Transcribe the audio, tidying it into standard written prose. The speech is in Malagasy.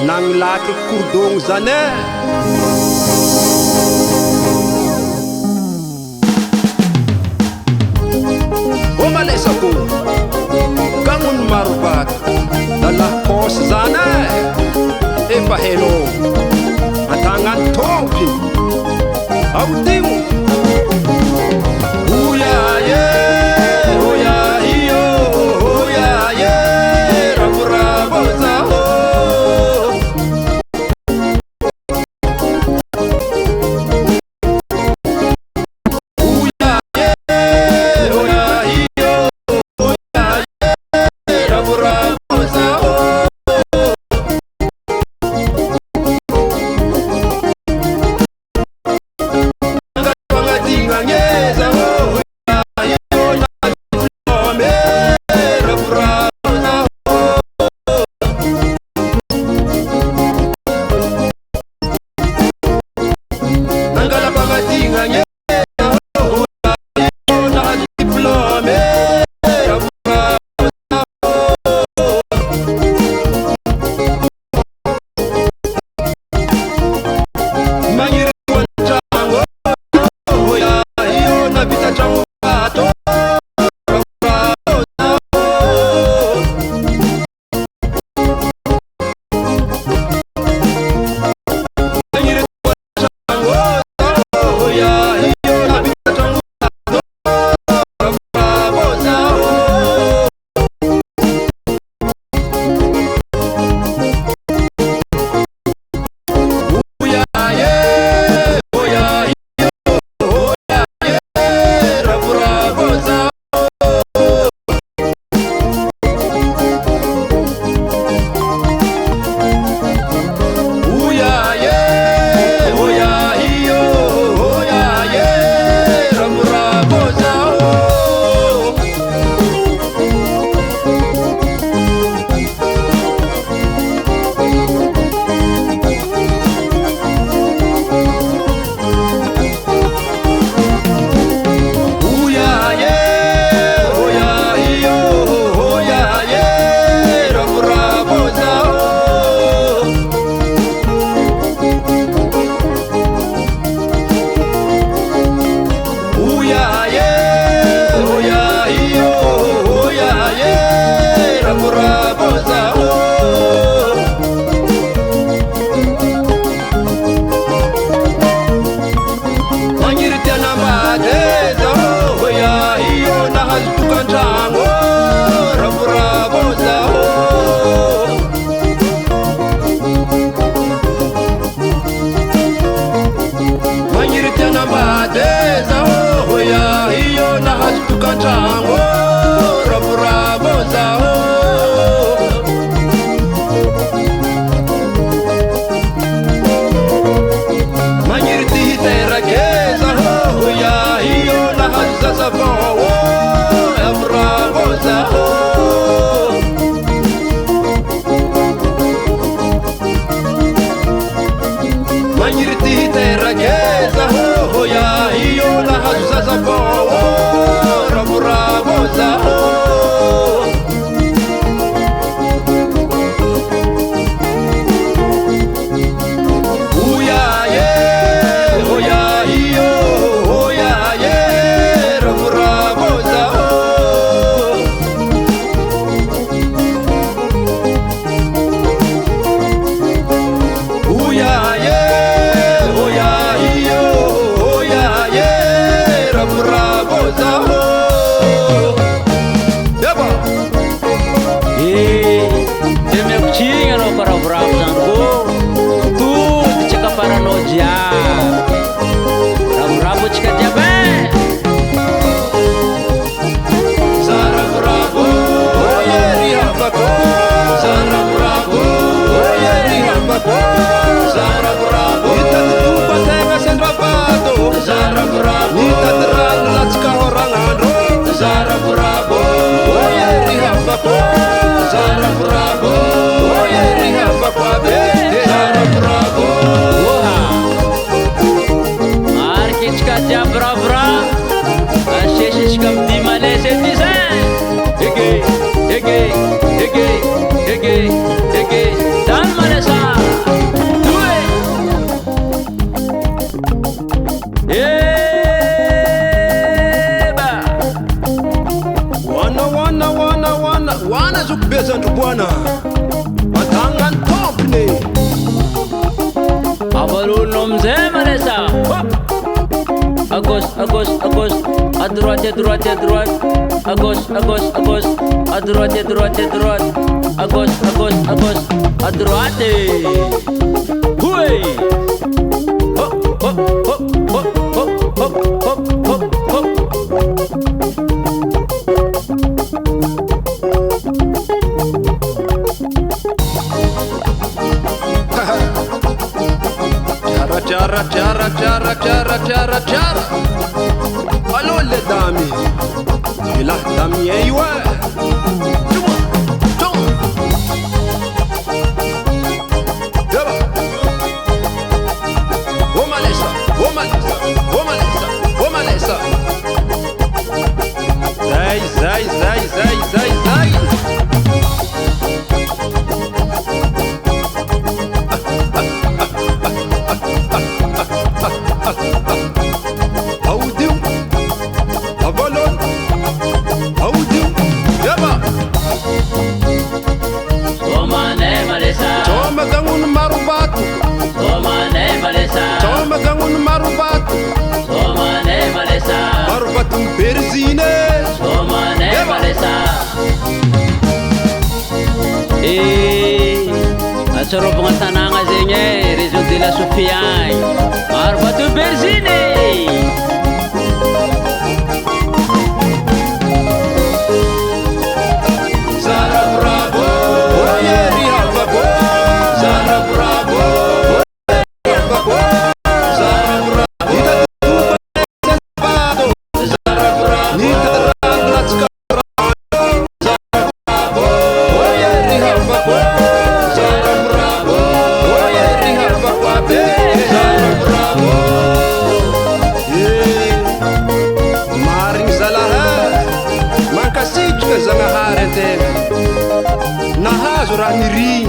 Nanglaky kordogno zany e. O malesako gangony marovaty dalakosy zany e. Efa heno atagnan tompi ao timo oya ye oya iyo oya ye ravoravo zaho oya ye oya iyo oya ye ravoravo zaho wana zokubezandro bwana matangany tompony avalolo amizay malesa à gauche à droite à droite à gauche à droite à gauche à droite oui hop hop hop hop hop hop hop hop hop Cara allô les dames et la dame ouais zai audio avalon audio yaba Somane malesa Choma gangun marubatu Somane malesa Choma gangun marubatu Somane malesa Marubatu berzine Somane malesa Asaro pengatananga zenye Réseau de la Sofiane Marubatu berzine Nahazo raha niriny